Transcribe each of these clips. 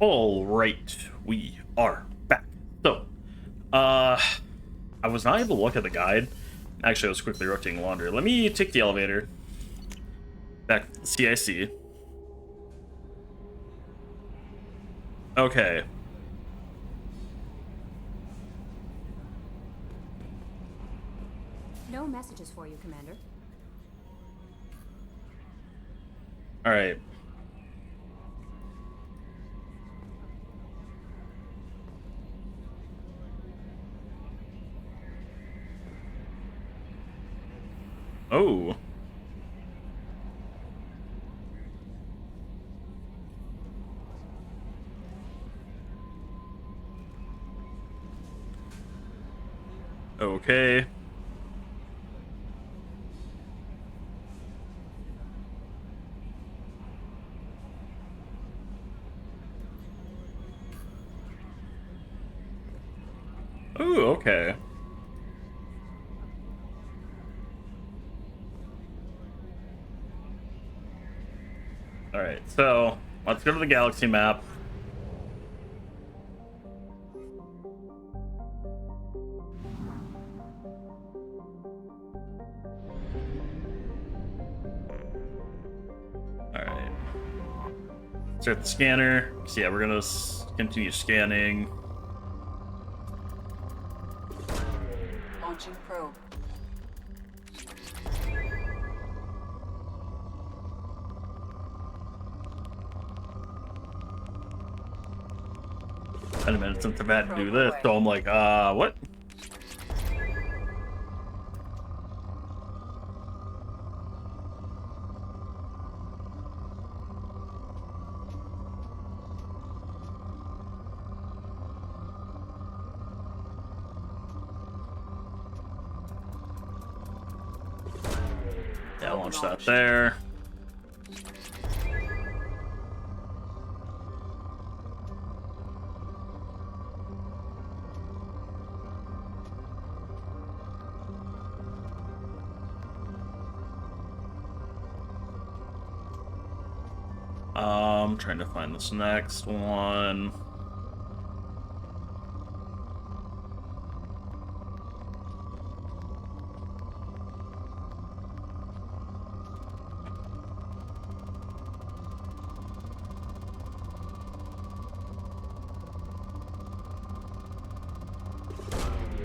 All right, we are back. So, I was not able to look at the guide. Actually, I was quickly rotating laundry. Let me take the elevator back to the CIC. Okay. No messages for you, Commander. All right. Oh. Okay. Ooh, okay. All right, so let's go to the galaxy map. All right. Start the scanner. So yeah, we're gonna continue scanning. Launching probe. Been a minute since I've had to do this, so I'm like, what? Yeah, launch that there. Trying to find this next one.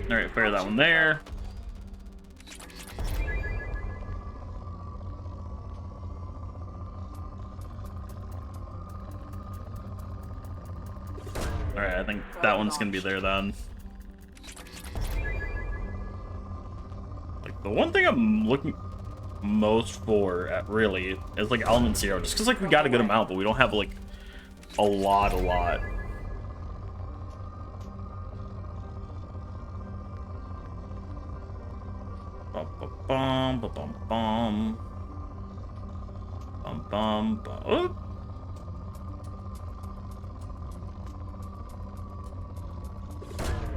All right, fire that one there. All right, I think that one's gonna be there then. Like the one thing I'm looking most for at really is like element 0, just because like we got a good amount, but we don't have like a lot. Bum, bum, bum, bum, bum, bum, bum. Oh.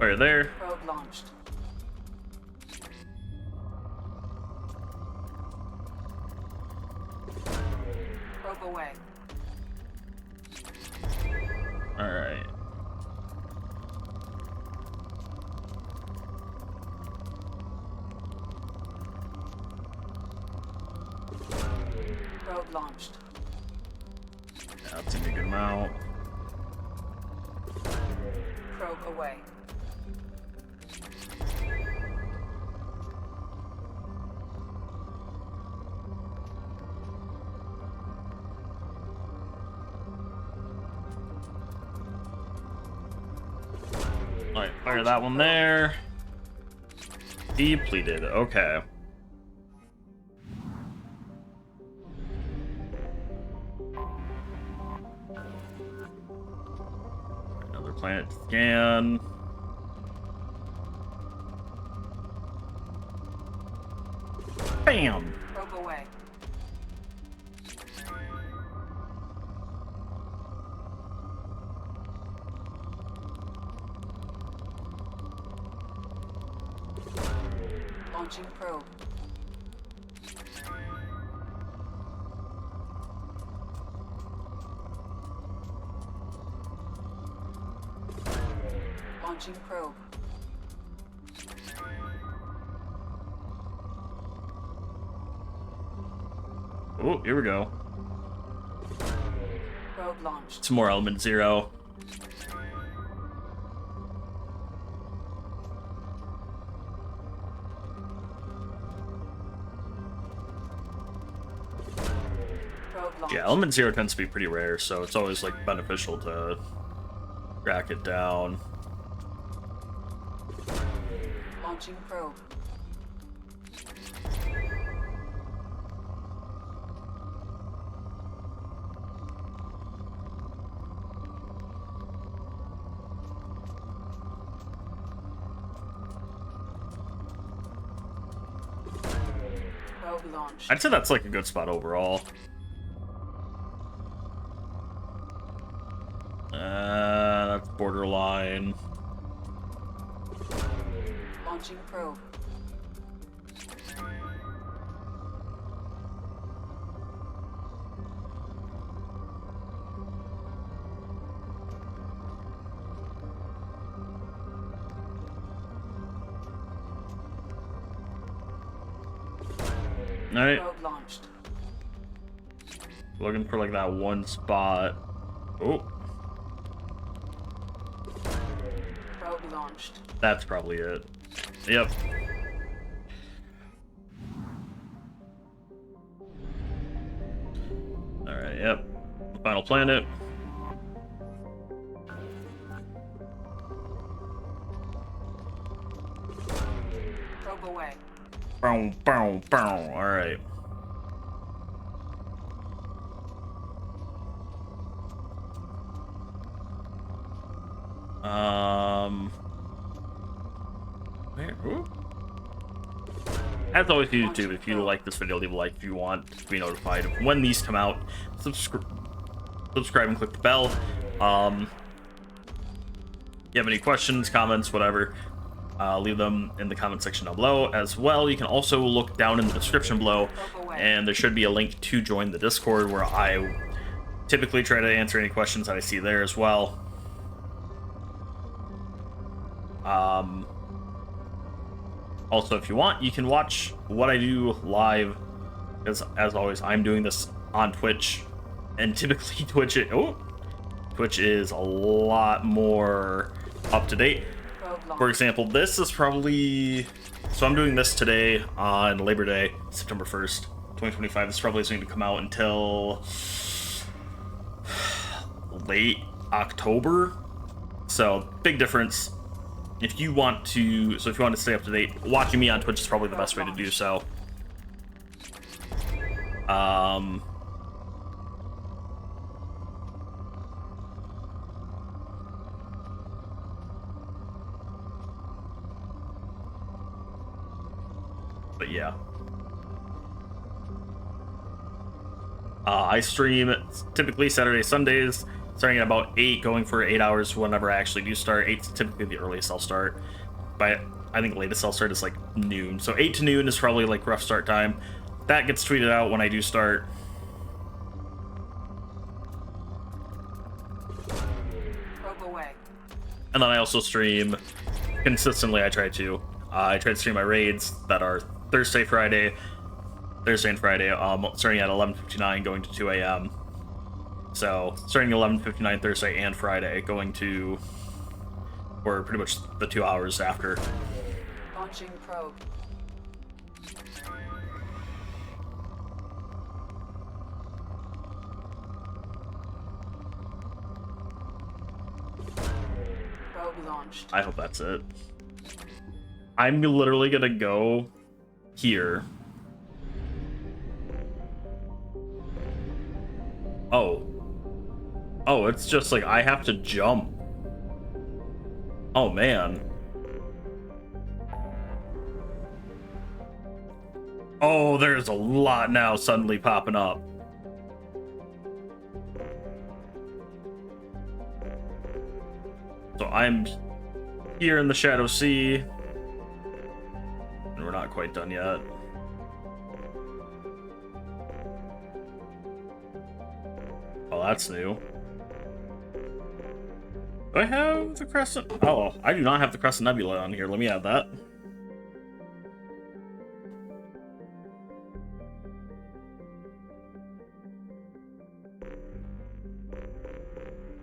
Right there. Probe launched. Probe away. All right. Probe launched. Yeah, that's a good amount. Probe away. All right, fire that one there. Depleted. Okay. Another planet to scan. Bam. Probe away. Launching probe. Launching probe. Oh, here we go. Probe launched. Some more element 0. Probe launched. Yeah, element 0 tends to be pretty rare, so it's always like beneficial to track it down. Launching probe. Probe launched. I'd say that's like a good spot overall. That's borderline. Launching probe. All right, Probe launched. looking for like that one spot. Oh, Probe launched. that's probably it. Yep. All right, yep. Final planet. Probe away. Boom, boom, boom. All right. Where? Ooh. As always, YouTube, if you like this video, leave a like if you want to be notified of when these come out. Subscribe and click the bell. You have any questions, comments, whatever, leave them in the comment section down below. As well, you can also look down in the description below, and there should be a link to join the Discord, where I typically try to answer any questions that I see there as well. Also, if you want, you can watch what I do live, because as always, I'm doing this on Twitch, and typically Twitch is a lot more up to date. For example, this is probably, so I'm doing this today on Labor Day, September 1st, 2025. This probably isn't going to come out until late October. So big difference. If you want to stay up to date, watching me on Twitch is probably the best way to do so. But yeah. I stream typically Saturday, Sundays, starting at about 8, going for 8 hours whenever I actually do start. 8's typically the earliest I'll start, but I think latest I'll start is like noon. So 8 to noon is probably like rough start time. That gets tweeted out when I do start. Probe away. And then I also stream consistently. I try to stream my raids that are Thursday and Friday, starting at 11:59, going to 2 a.m. So starting 11:59 Thursday and Friday, going to, or pretty much the 2 hours after. Launching probe. Probe launched. I hope that's it. I'm literally gonna go here. Oh, it's just like I have to jump. Oh man. Oh, there's a lot now suddenly popping up. So I'm here in the Shadow Sea. And we're not quite done yet. Oh, that's new. Do I have the Crescent? Oh, I do not have the Crescent Nebula on here. Let me add that.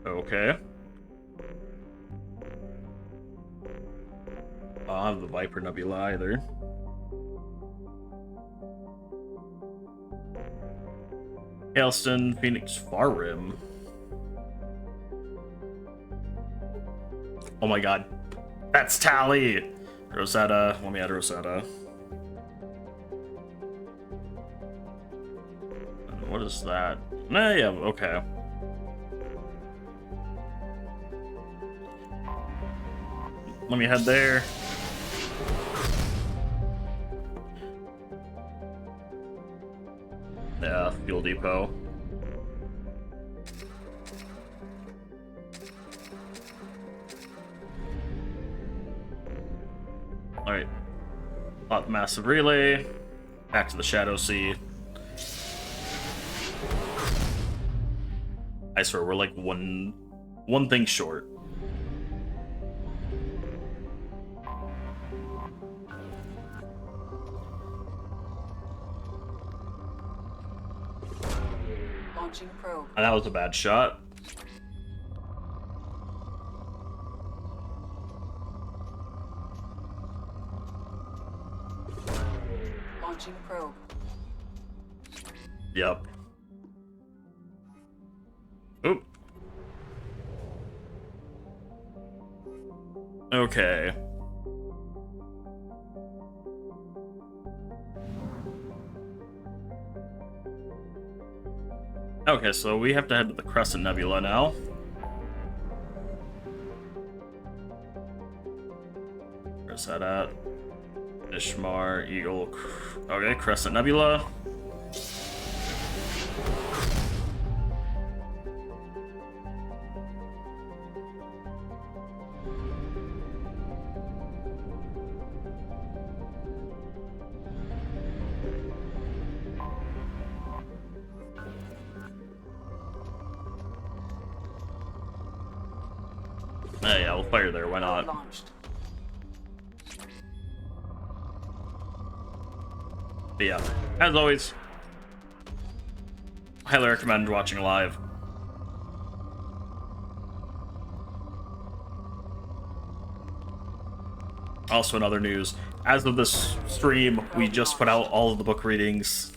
Okay. I don't have the Viper Nebula either. Hailstone, Phoenix, Far Rim. Oh my god. That's Tally! Rosetta. Let me add Rosetta. What is that? Nah, yeah, okay. Let me head there. Yeah, fuel depot. Alright. Massive relay. Back to the Shadow Sea. I swear, we're like one thing short. Launching probe. And that was a bad shot. Launching probe. Yep. Oop. Okay. Okay, so we have to head to the Crescent Nebula now. Where's that at? Ishmar, Eagle. Okay, Crescent Nebula. Yeah, we'll fire there, why not? Launched. But yeah, as always, highly recommend watching live. Also, in other news, as of this stream, we just put out all of the book readings.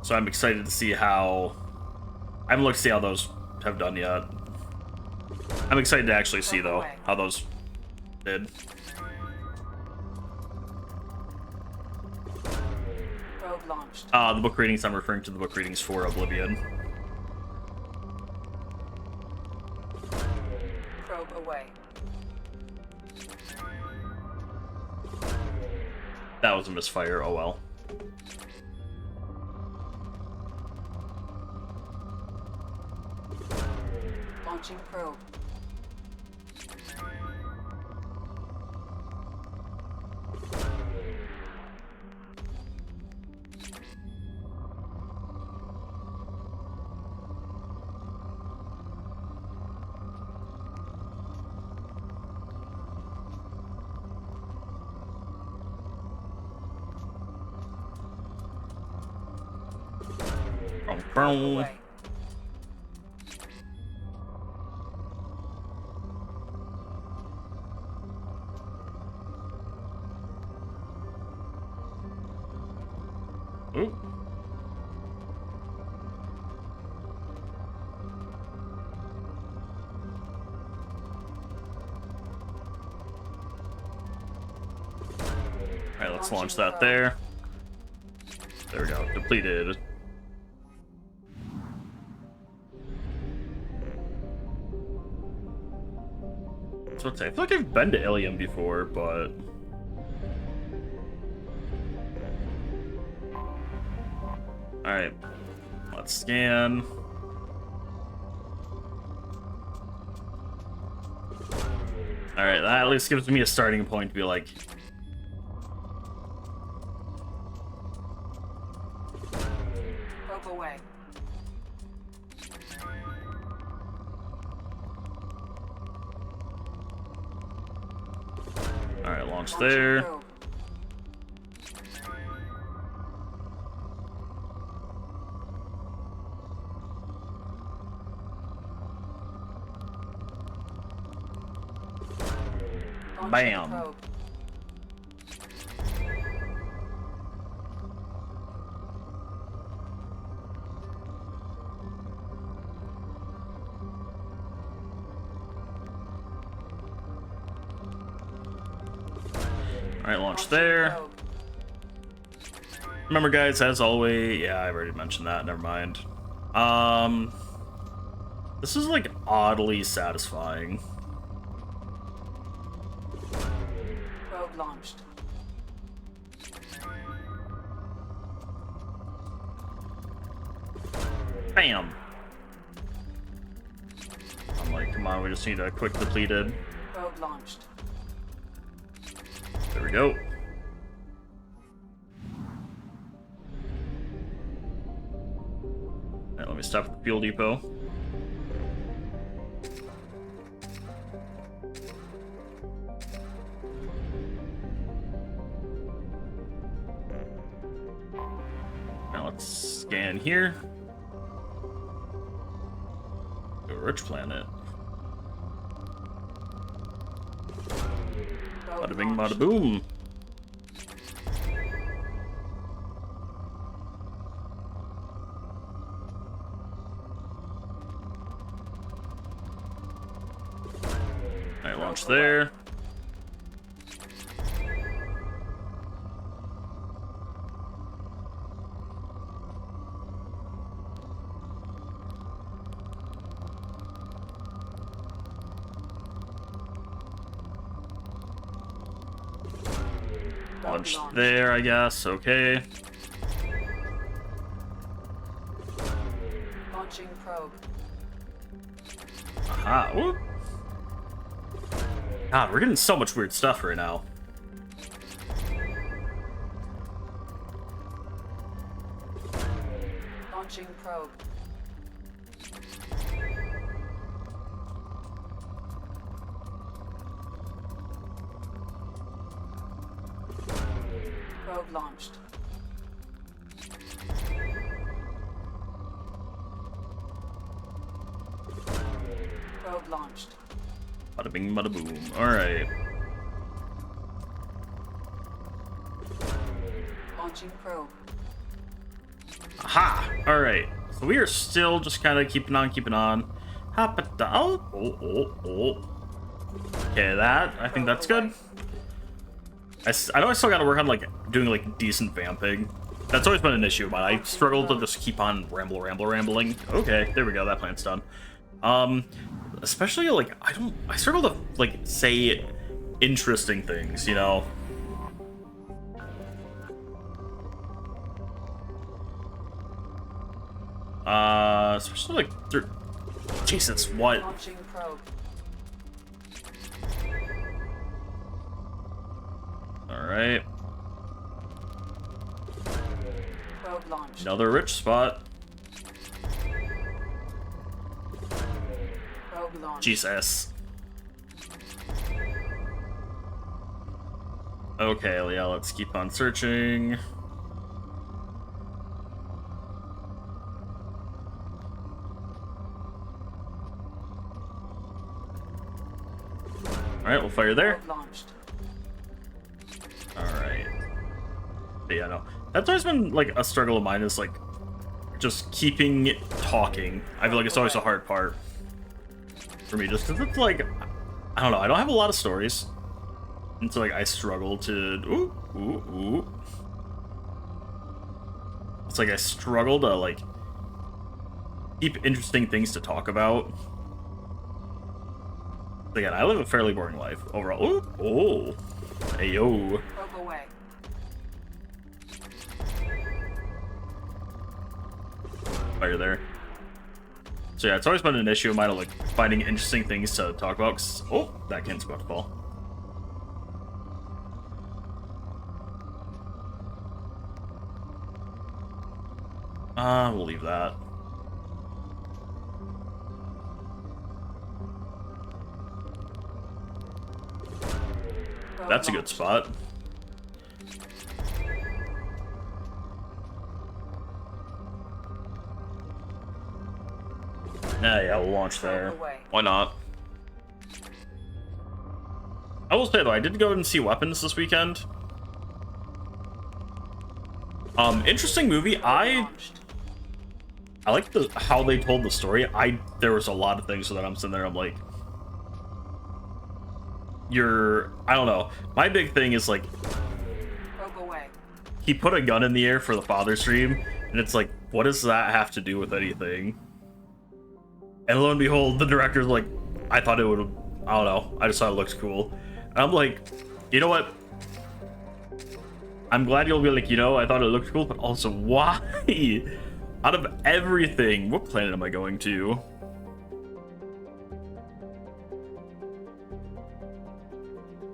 So I'm excited to see how... I haven't looked to see how those have done yet. I'm excited to actually see, though, how those did. Probe launched. The book readings, I'm referring to the book readings for Oblivion. Probe away. That was a misfire, oh well. Launching probe. Boom. Away. Ooh. Alright, let's launch that there. There we go, completed. So I feel like I've been to Helyme before, but... Alright, let's scan. Alright, that at least gives me a starting point to be like... Probe away. Alright, launch Launching there. probe. Launching Bam. probe. Alright, launch Launching there. probe. Remember, guys, as always, yeah, I've already mentioned that. Never mind. This is like oddly satisfying. Probe launched. Bam. I'm like, come on, we just need a quick depleted. Probe launched. There we go. Alright, let me stop at the fuel depot. Now let's scan here. A rich planet. Probe Bada bing, launched. bada boom. Alright, launch there. Launch there, I guess. Okay. Launching probe. Aha. Whoop. God, we're getting so much weird stuff right now. Launching probe. Probe launched. Probe launched. Bada bing, bada boom. Alright. Launching probe. Aha! Alright. So we are still just kind of keeping on, keeping on. Hop it down. Oh. Okay, that. I think that's good. I know I still gotta work on, like, doing, like, decent vamping. That's always been an issue, but I struggle to just keep on rambling. Okay, there we go. That plan's done. Especially, like, I struggle to, like, say interesting things, you know? Especially, like, Jesus, what? Launching probe. Alright. Probe launched. Another rich spot. Probe launched. Jesus. Okay, yeah, let's keep on searching. Alright, we'll fire there. Probe launched. Alright. But yeah, no. That's always been, like, a struggle of mine, is, like, just keeping talking. I feel like it's always a hard part for me, just because it's, like, I don't know, I don't have a lot of stories. And so, like, I struggle to... Ooh. It's like I struggle to, like, keep interesting things to talk about. Again, I live a fairly boring life overall. Ooh. Hey, yo. Probe away. Fire there. So yeah, it's always been an issue of mine of, like, finding interesting things to talk about. Oh, that can's about to fall. We'll leave that. That's a good spot. Yeah, we'll launch there. Why not? I will say though, I did go and see Weapons this weekend. Interesting movie. I like how they told the story. There was a lot of things that I'm sitting there, I'm like, I don't know. My big thing is like, he put a gun in the air for the father stream, and it's like, what does that have to do with anything? And lo and behold, the director's like, I thought it would, I don't know, I just thought it looked cool. And I'm like, you know what? I'm glad you'll be like, I thought it looked cool, but also why? Out of everything, what planet am I going to?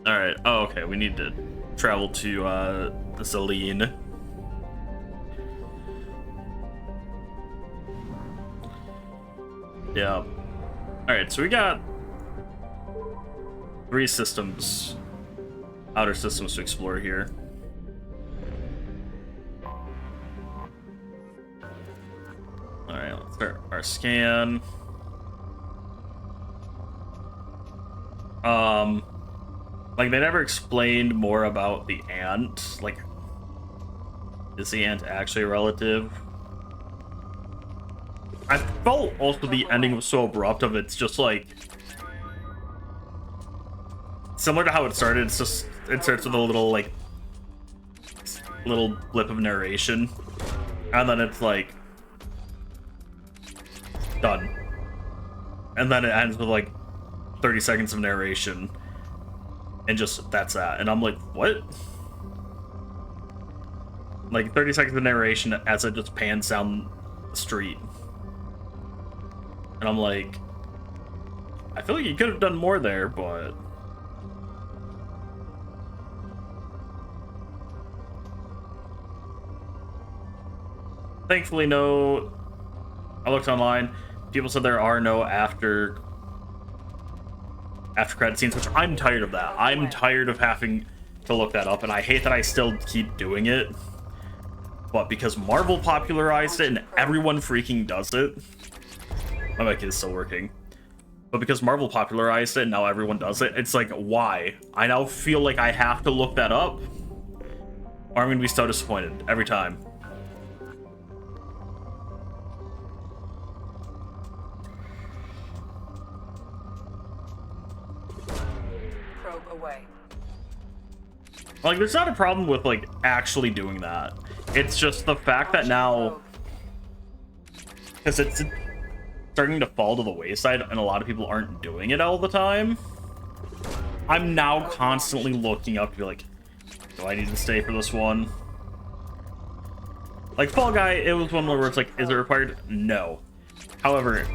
Alright, oh, okay, we need to travel to, Celine. Yeah. Alright, so we got 3 systems, outer systems to explore here. Alright, let's start our scan. Like, they never explained more about the ant. Like, is the ant actually a relative? I felt also the ending was so abrupt of it's just like, similar to how it started. It's just, it starts with a little like little blip of narration, and then it's like done, and then it ends with like 30 seconds of narration, and just that's that. And I'm like, what? Like 30 seconds of narration as it just pans down the street. And I'm like, I feel like you could have done more there, but thankfully no. I looked online, people said there are no after credit scenes, which I'm tired of that. I'm tired of having to look that up, and I hate that I still keep doing it. But because Marvel popularized it and everyone freaking does it. My mic is still working. But because Marvel popularized it and now everyone does it, it's like, why? I now feel like I have to look that up, or I'm gonna be so disappointed every time. Probe away. Like, there's not a problem with, like, actually doing that. It's just the fact that now, because it's starting to fall to the wayside and a lot of people aren't doing it all the time, I'm now constantly looking up to be like, do I need to stay for this one? Like Fall Guy, it was one where it's like, is it required? No. However,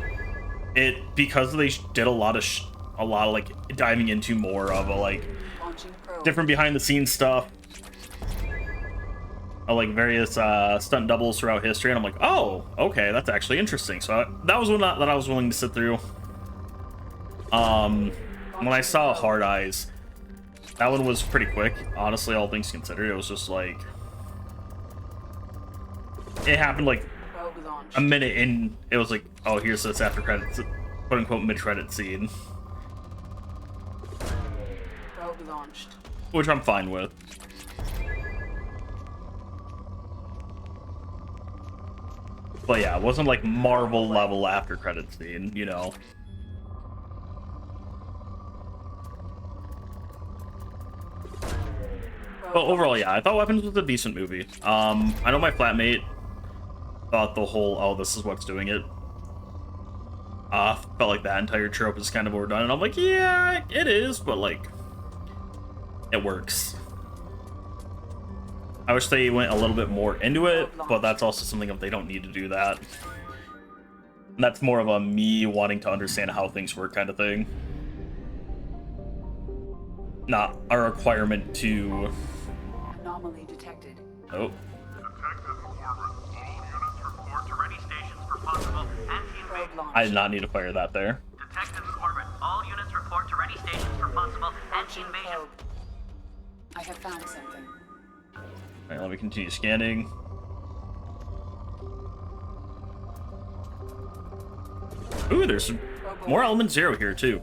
because they did a lot of like diving into more of a like different behind the scenes stuff, like various stunt doubles throughout history, and I'm like, oh, okay, that's actually interesting. So that was one that I was willing to sit through. When I saw Hard Eyes, that one was pretty quick, honestly, all things considered. It was just like, it happened like a minute in, it was like, oh, here's this after credits, quote unquote mid-credit scene, which I'm fine with. But yeah, it wasn't like Marvel level after credit scene, you know. But overall, yeah, I thought Weapons was a decent movie. I know my flatmate thought the whole, oh, this is what's doing it. Felt like that entire trope is kind of overdone, and I'm like, yeah, it is, but like, it works. I wish they went a little bit more into it, but that's also something if they don't need to do that. And that's more of a me wanting to understand how things work kind of thing. Not a requirement to... Anomaly detected. Oh. I did not need to fire that there. Detective in orbit. All units report to ready stations for possible anti-invasion. I have found something. Alright, let me continue scanning. Ooh, there's some more element 0 here, too.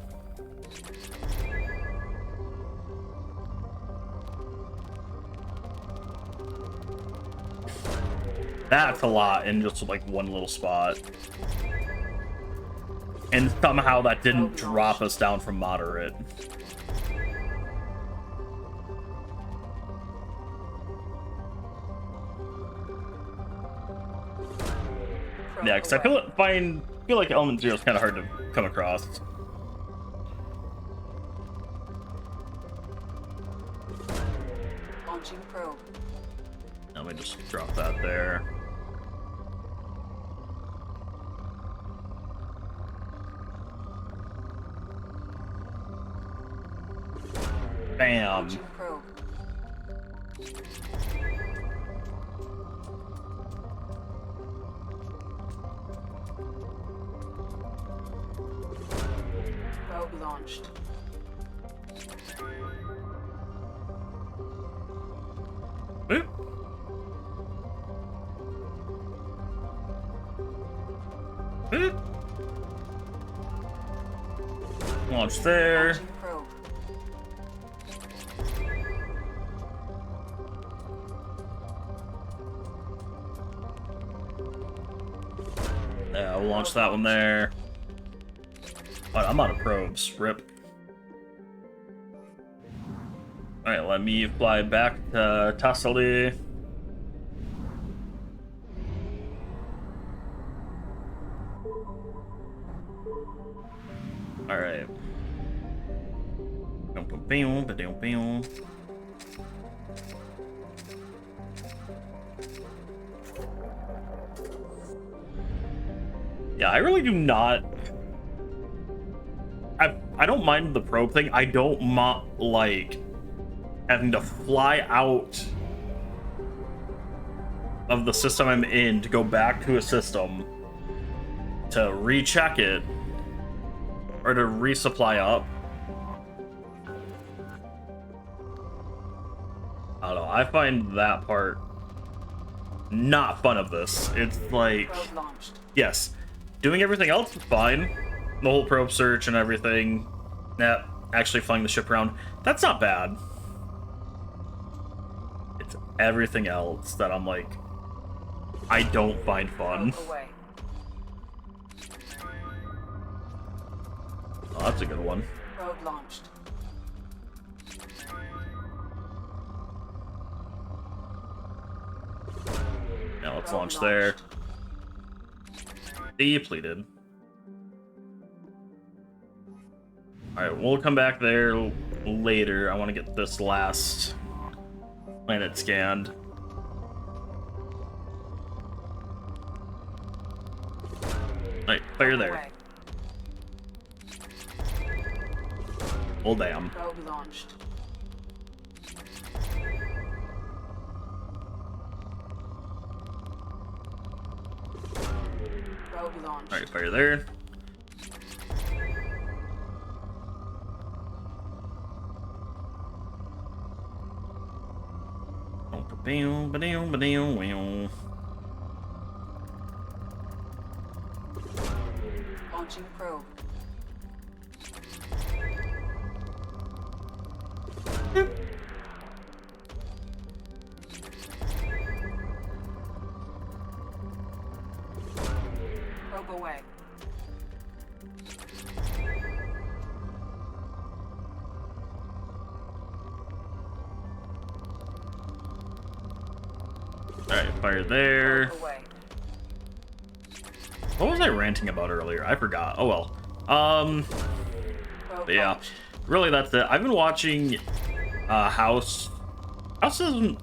That's a lot in just, like, one little spot. And somehow that didn't drop us down from moderate. Yeah, because I feel like element 0 is kind of hard to come across. Launching probe. Let me just drop that there. Bam. Launching probe. Probe launched. Oop. Oop. Launch there. Launching probe. Yeah, we'll launch that one there. Oh, I'm out of probes. Rip. Alright, let me fly back to Tassali. Alright. Yeah, I really do not... I don't mind the probe thing. I don't like having to fly out of the system I'm in to go back to a system to recheck it or to resupply up. I don't know. I find that part not fun of this. It's like, Probe launched. yes, doing everything else is fine. The whole probe search and everything. Yeah, actually flying the ship around. That's not bad. It's everything else that I'm like, I don't find fun. Probe away. Oh, that's a good one. Probe launched. Now let's Probe launch there. launched. Depleted. Alright, we'll come back there later. I want to get this last planet scanned. Alright, fire there. Away. Oh, damn. Probe launched. Probe launched. Alright, fire there. Launching probe. Probe away. Alright, fire there. Probe away. What was I ranting about earlier? I forgot. Oh well. Probe But yeah, launched. really that's it. I've been watching House. House isn't...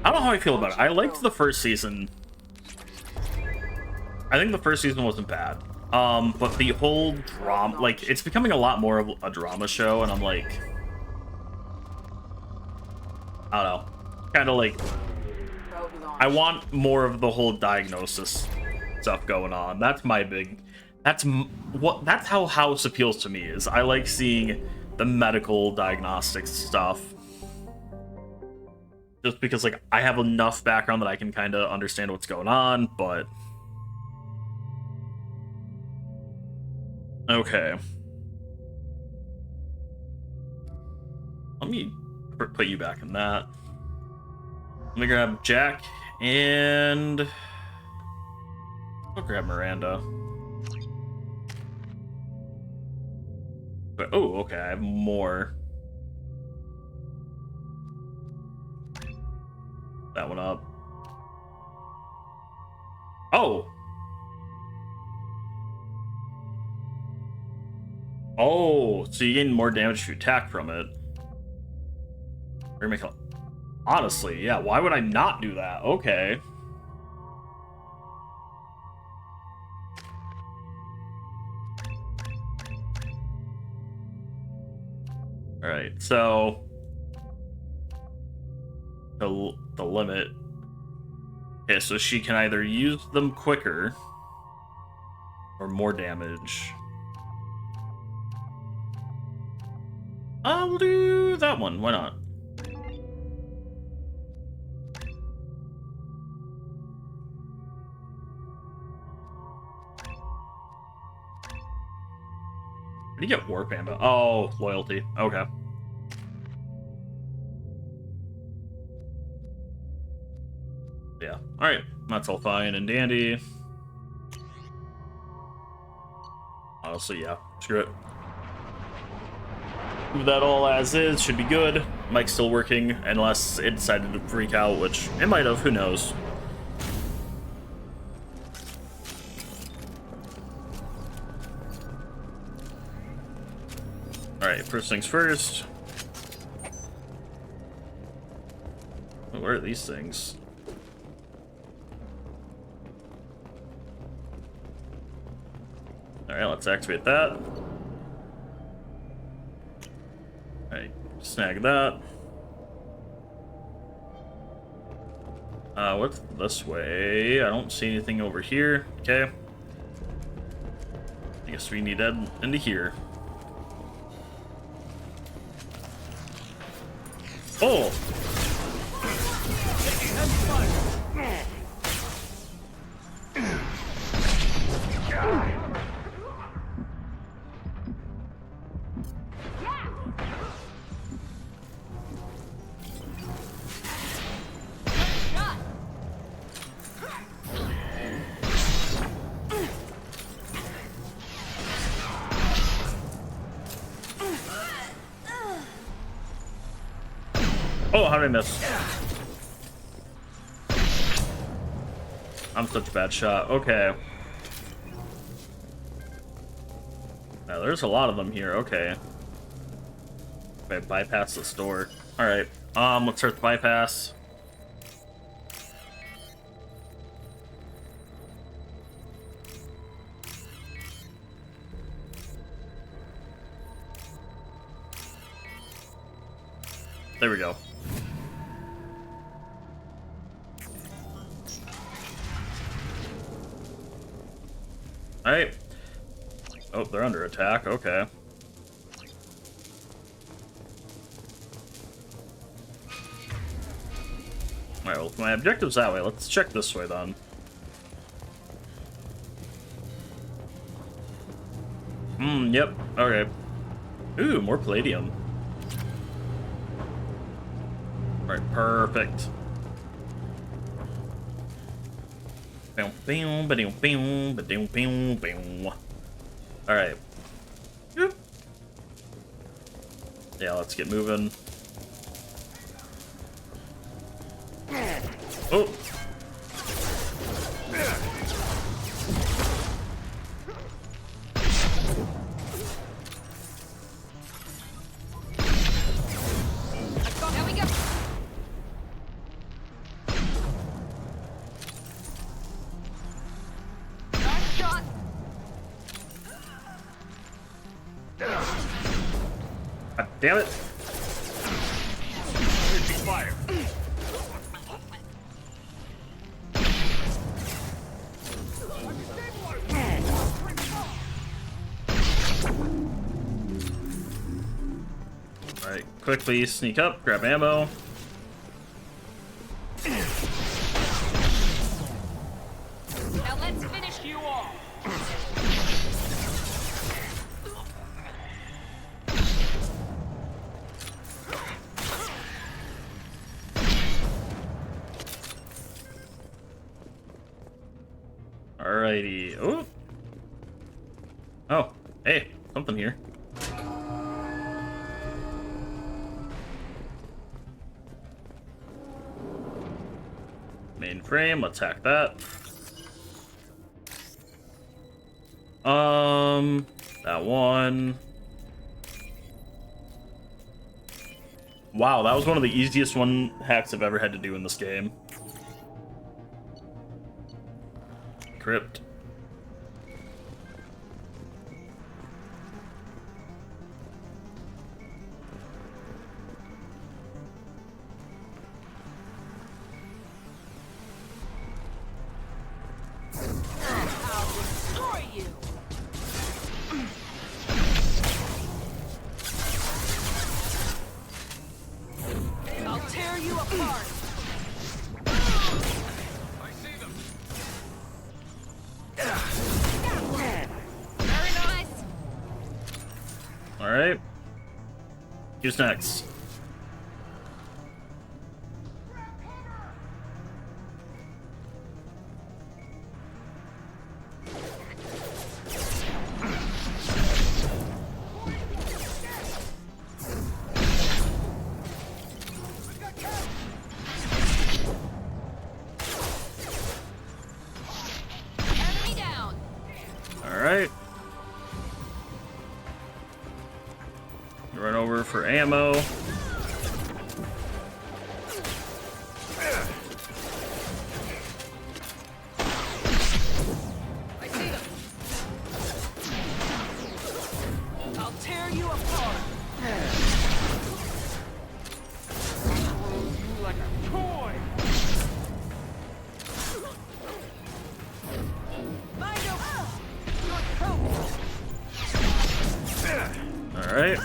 I don't know how I feel about it. I liked the first season. I think the first season wasn't bad. But the whole drama, like, it's becoming a lot more of a drama show, and I'm like, I don't know, kind of like, Probe launched. I want more of the whole diagnosis stuff going on. That's my big, that's how House appeals to me, is I like seeing the medical diagnostic stuff. just because like I have enough background that I can kind of understand what's going on, but okay. Let me put you back in that. Let me grab Jack and I'll grab Miranda. But, oh, okay, I have more. That one up. Oh! Oh, so you gain more damage if you attack from it. Honestly, yeah, why would I not do that? Okay. Alright, so the limit. Okay, so she can either use them quicker or more damage. I'll do that one, why not? Where do you get Warp Ammo? Oh, loyalty. Okay. Yeah. Alright. That's all fine and dandy. Honestly, yeah. Screw it. Move that all as is. Should be good. Mic's still working, unless it decided to freak out, which it might have. Who knows? Alright, first things first. Where are these things? Alright, let's activate that. Alright, snag that. What's this way? I don't see anything over here. Okay. I guess we need that into here. Oh! Oh, how did I miss? I'm such a bad shot. Okay. Now, there's a lot of them here. Okay. Okay, bypass the store. Alright. Let's start the bypass. There we go. Alright. Oh, they're under attack. Okay. Alright, well, my objective's that way. Let's check this way, then. Yep. Okay. Ooh, more palladium. Alright, perfect. Alright. Yeah, let's get moving. Oh! There we go. Nice shot. God damn it! Fire. Alright, quickly sneak up, grab ammo. Alrighty. Oh. Oh. Hey, something here. Mainframe, let's hack that. That one. Wow, that was one of the easiest hacks I've ever had to do in this game. Crypt. Alright. Who's next? Enemy down. Alright. Run over for ammo. I see them. I'll tear you apart. Like a toy. Alright.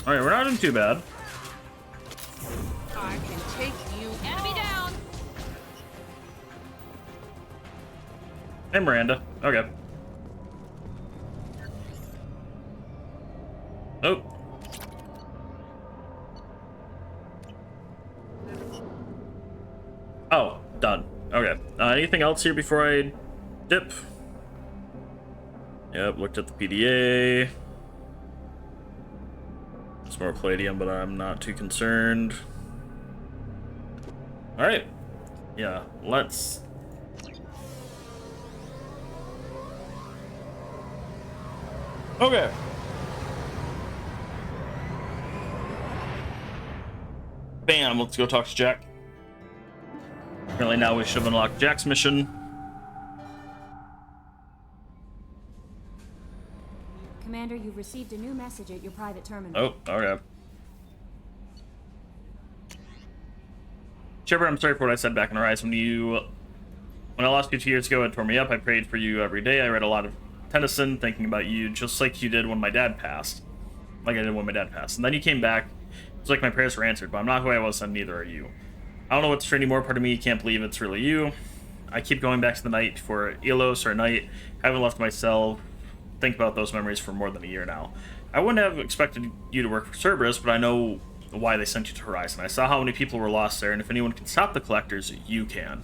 Alright, we're not doing too bad. I can take you. Enemy down. Hey, Miranda. Okay. Oh. Oh, done. Okay. Anything else here before I dip? Yep, looked at the PDA. It's more palladium, but I'm not too concerned. Alright. Yeah, let's... Okay. Bam, let's go talk to Jack. Apparently now we should have unlocked Jack's mission. Commander, you've received a new message at your private terminal. Oh, okay. Shepard, I'm sorry for what I said back in Horizon. When I lost you 2 years ago, it tore me up. I prayed for you every day. I read a lot of Tennyson, thinking about you, just like you did when my dad passed. Like I did when my dad passed. And then you came back. It's like my prayers were answered, but I'm not who I was, and neither are you. I don't know what's training more. Part of me can't believe it's really you. I keep going back to the night for Elos or night. I haven't left my cell. Think about those memories for more than a year now. I wouldn't have expected you to work for Cerberus, but I know why they sent you to Horizon. I saw how many people were lost there, and if anyone can stop the Collectors, you can.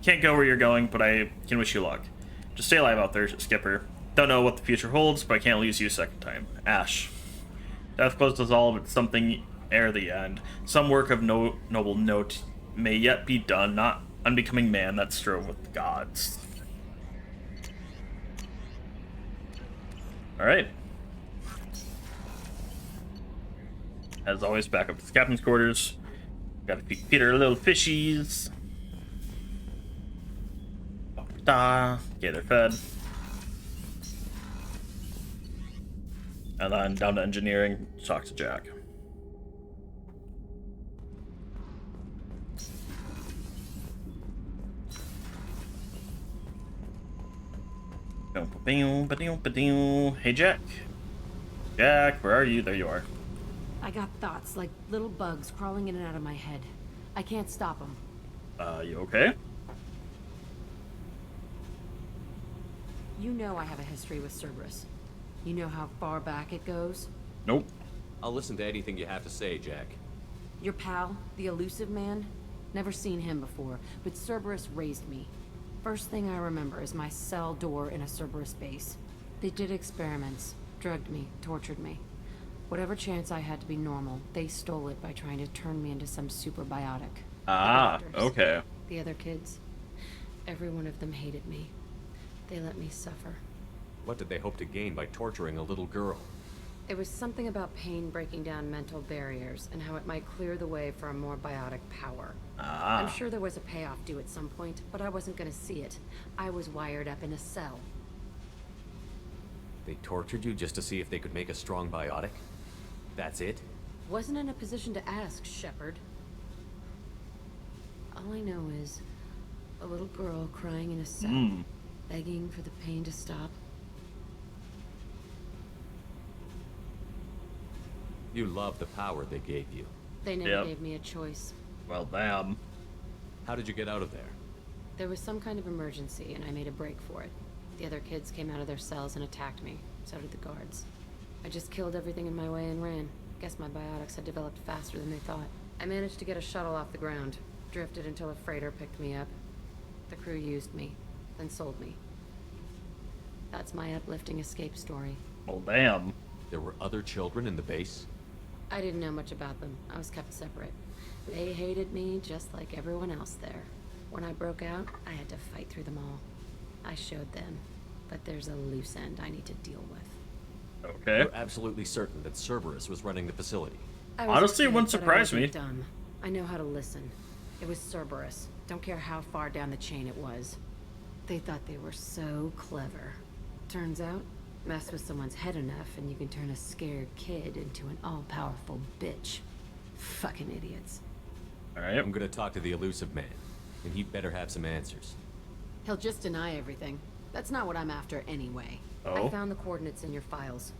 Can't go where you're going, but I can wish you luck. Just stay alive out there, Skipper. Don't know what the future holds, but I can't lose you a second time. Ash. Death closes all, but something ere the end. Some work of noble note may yet be done, not unbecoming man that strove with the gods. Alright. As always, back up to the captain's quarters. Gotta feed our little fishies. Okay, they're fed. And then down to engineering, talk to Jack. Hey, Jack. Jack, where are you? There you are. I got thoughts like little bugs crawling in and out of my head. I can't stop them. You okay? You know I have a history with Cerberus. You know how far back it goes? Nope. I'll listen to anything you have to say, Jack. Your pal, the elusive man? Never seen him before, but Cerberus raised me. First thing I remember is my cell door in a Cerberus base. They did experiments, drugged me, tortured me. Whatever chance I had to be normal, they stole it by trying to turn me into some superbiotic. Ah, The doctors, okay. the other kids, every one of them hated me. They let me suffer. What did they hope to gain by torturing a little girl? It was something about pain breaking down mental barriers and how it might clear the way for a more biotic power. I'm sure there was a payoff due at some point, but I wasn't gonna see it. I was wired up in a cell. They tortured you just to see if they could make a strong biotic? That's it? Wasn't in a position to ask, Shepard. All I know is a little girl crying in a cell, begging for the pain to stop. You love the power they gave you. They never Yep. gave me a choice. Well, damn. How did you get out of there? There was some kind of emergency, and I made a break for it. The other kids came out of their cells and attacked me. So did the guards. I just killed everything in my way and ran. Guess my biotics had developed faster than they thought. I managed to get a shuttle off the ground. Drifted until a freighter picked me up. The crew used me, then sold me. That's my uplifting escape story. Well, damn. There were other children in the base? I didn't know much about them. I was kept separate. They hated me just like everyone else there. When I broke out, I had to fight through them all. I showed them, but there's a loose end I need to deal with. Okay. You're absolutely certain that Cerberus was running the facility. I was Honestly, a it kid, wouldn't but I surprise wasn't me. Dumb. I know how to listen. It was Cerberus. Don't care how far down the chain it was. They thought they were so clever. Turns out, mess with someone's head enough and you can turn a scared kid into an all-powerful bitch. Fucking idiots. Alright. I'm gonna talk to the elusive man, and he'd better have some answers. He'll just deny everything. That's not what I'm after anyway. Oh? I found the coordinates in your files.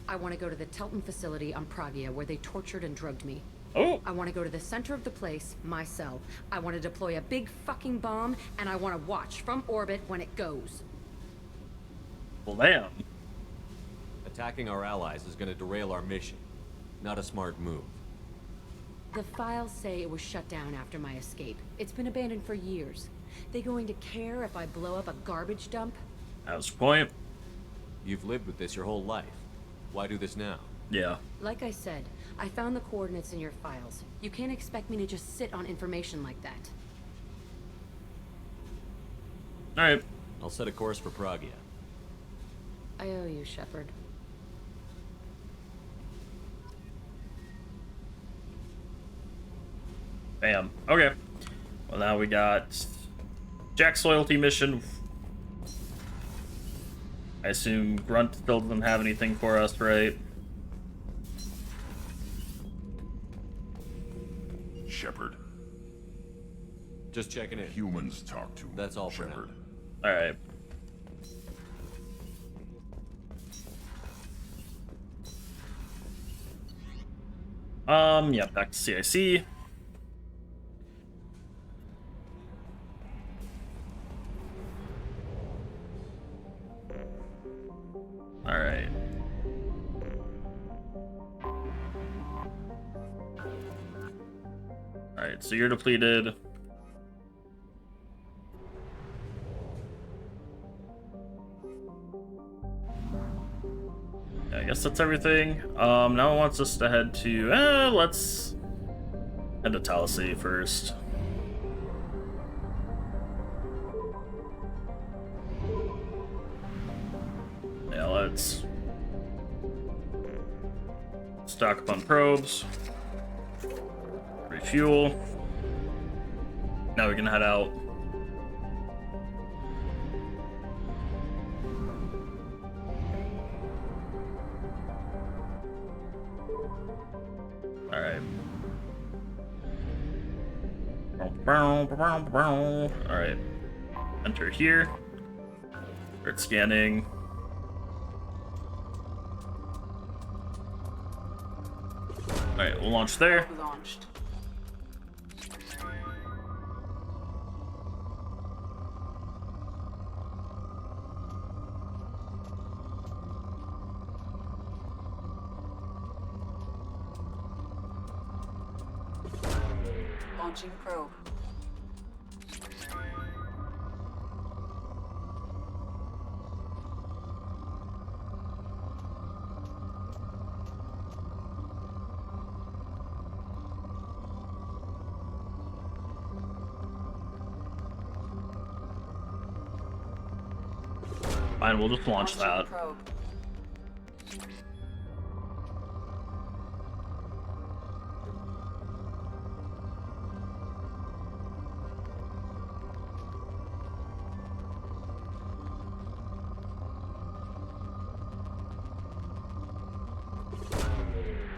I want to go to the Telton facility on Pragia where they tortured and drugged me. Oh! I want to go to the center of the place, my cell. I want to deploy a big fucking bomb, and I want to watch from orbit when it goes. Well, damn. Attacking our allies is gonna derail our mission. Not a smart move. The files say it was shut down after my escape. It's been abandoned for years. They going to care if I blow up a garbage dump? That was the point. You've lived with this your whole life. Why do this now? Yeah. Like I said, I found the coordinates in your files. You can't expect me to just sit on information like that. Alright. I'll set a course for Pragia. I owe you, Shepard. Bam. Okay. Well, now we got Jack's loyalty mission. I assume Grunt still doesn't have anything for us, right? Shepard. Just checking in. Humans talk to That's all for now. Shepard. Alright. Yeah, back to CIC. Alright. Alright, so you're depleted. Yeah, I guess that's everything. Now it wants us to head to, let's head to Talasea first. Yeah, let's stock up on probes, refuel. Now we can head out. Alright. Alright. Enter here. Start scanning. Alright, we'll launch there. Launched. Launching probe. Fine, we'll just launch Launching that. probe.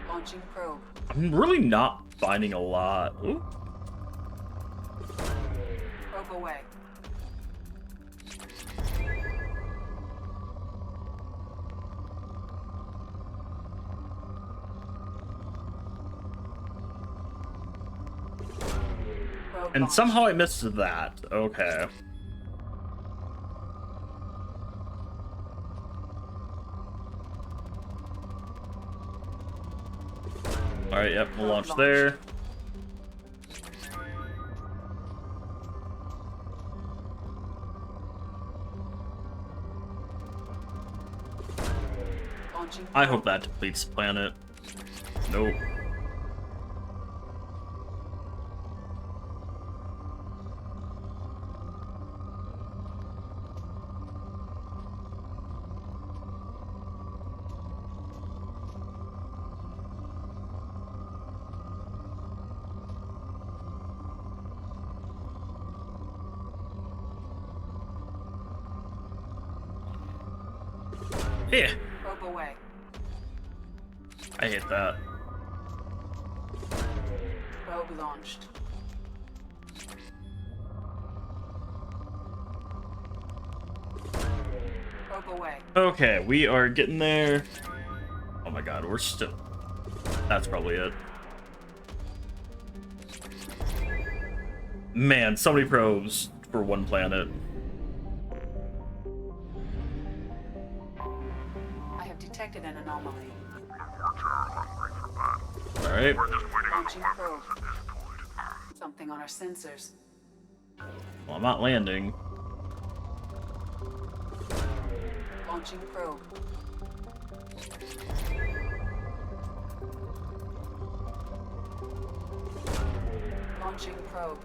Launching probe. I'm really not finding a lot. Ooh. Probe away. Probe And launched. somehow I missed that. Okay. Alright, yep, we'll launch there. Launching I probe. hope that depletes the planet. Nope. Yeah, Probe away. I hate that. Probe launched. Probe away. Okay, we are getting there. Oh my god, we're still... That's probably it. Man, so many probes for one planet. I have detected an anomaly. Alright. Launching probe. Something on our sensors. Well, I'm not landing. Launching probe. Launching probe.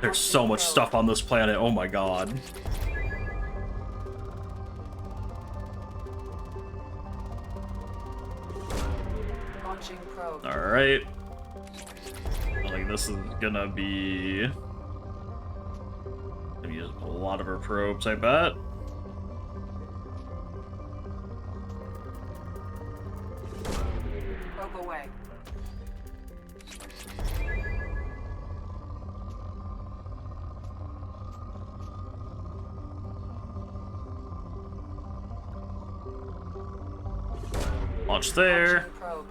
There's so much stuff on this planet, oh my god. Launching probe. Alright. I think this is gonna be... Gonna use a lot of our probes, I bet. Probe away. Launch there. Launching probe.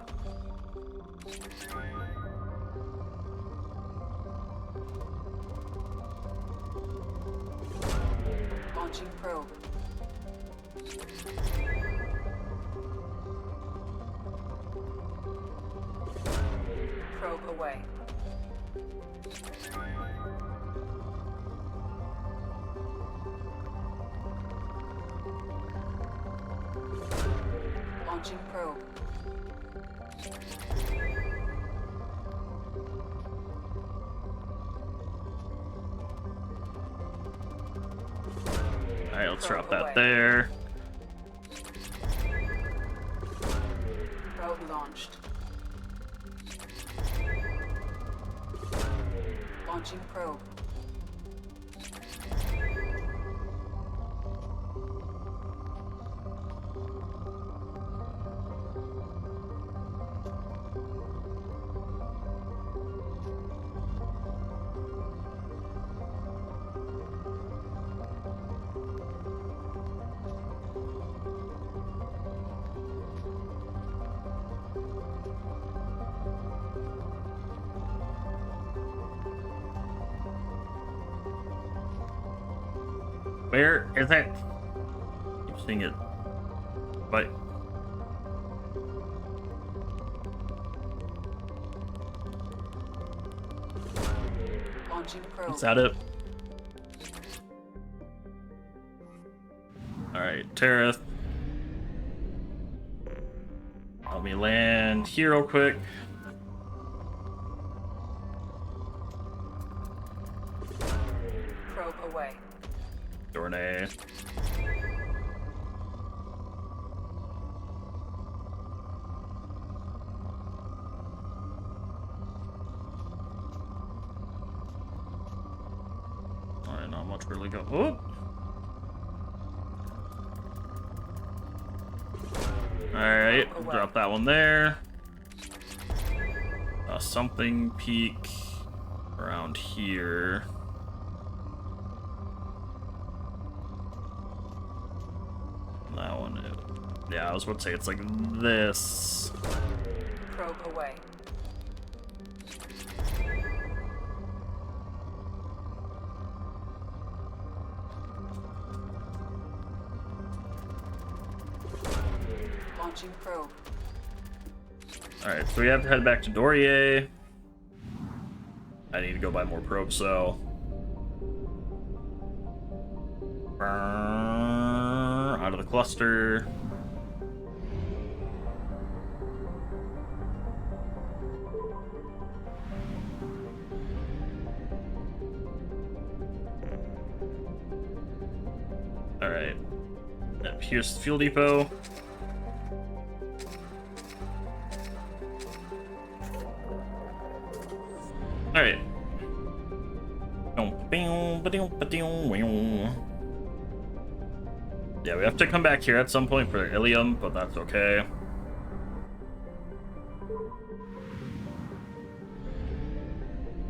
Launching probe. Probe away. Launching probe. Alright, let's drop Probe that away. there. Probe launched. Launching probe. Where is it? Keep seeing it. But Launching probe. Is that it? Alright, Terrath. Let me land here real quick. Probe away. Dornay. Alright, not much really go. Oh! Alright, drop that one there. Something peak around here. That one, yeah, I was about to say it's like this. Probe away. Launching probe. Alright, so we have to head back to Dorier. I need to go buy more probes, though. Out of the cluster. Alright. Yep, here's the fuel depot. Alright. Yeah, we have to come back here at some point for Ilium, but that's okay.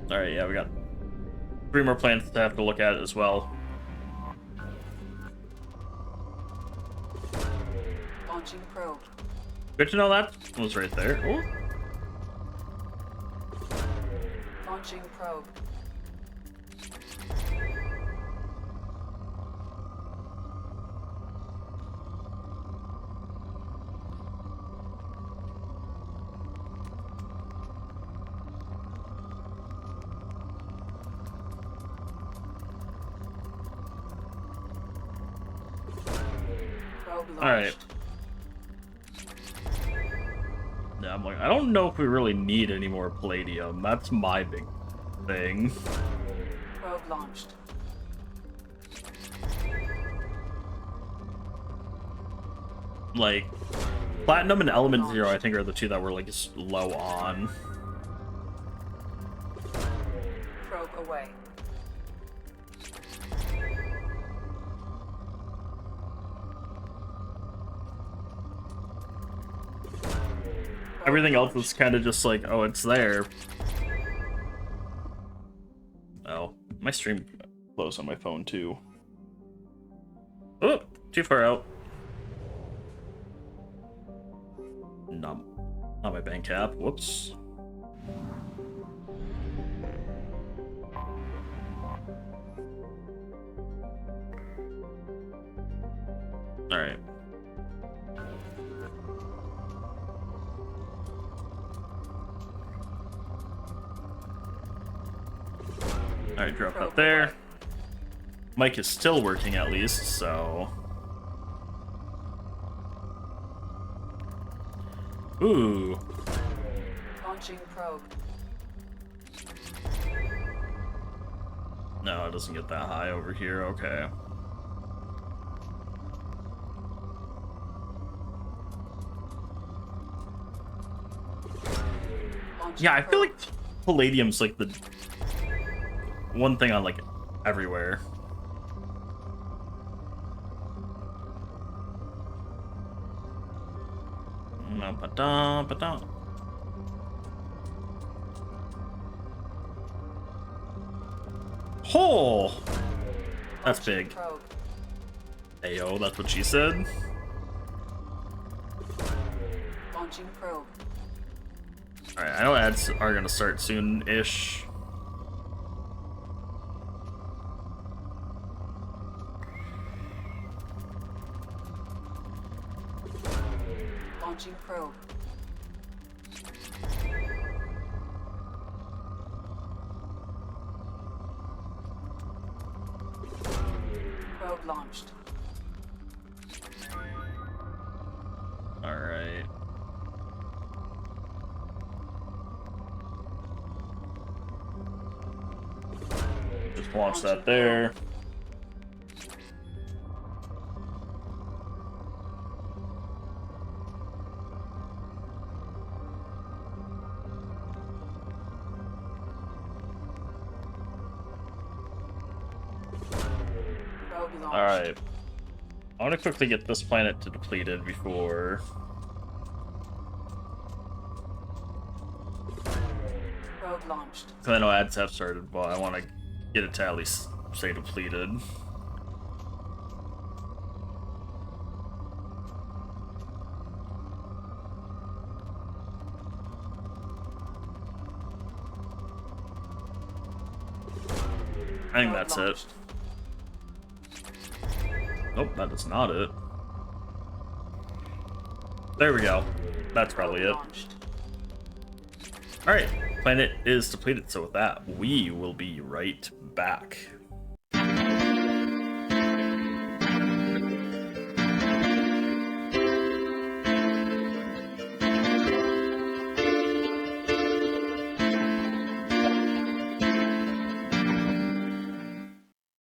Alright, yeah, we got 3 more planets to have to look at as well. Launching probe. Good to know that was right there. Ooh. Launching probe. Probe launched. All right. Yeah, I'm like, I don't know if we really need any more palladium. That's my big thing. Probe launched. Like, platinum and element 0, I think, are the 2 that we're like low on. Probe away. Everything else is kind of just like, oh, it's there. Oh, my stream closed on my phone too. Oh, too far out. Not my bank cap. Whoops. All right. Alright, drop that there. Mic is still working at least, so... Ooh. Launching probe. No, it doesn't get that high over here. Okay. Launching Yeah, I feel probe. like palladium's like the one thing on like everywhere. Oh, that's Launching big. probe. Ayo, that's what she said. Launching probe. Alright, I know ads are gonna start soon-ish. Launching probe. launched. Alright. Just launch that there. Probe launched. Alright. I want to quickly get this planet to depleted before... Probe launched. Because I know ads have started, but I want to get it to at least stay depleted. I think that's it. Nope, that is not it. There we go. That's probably it. Launched. Alright, planet is depleted, so with that, we will be right back.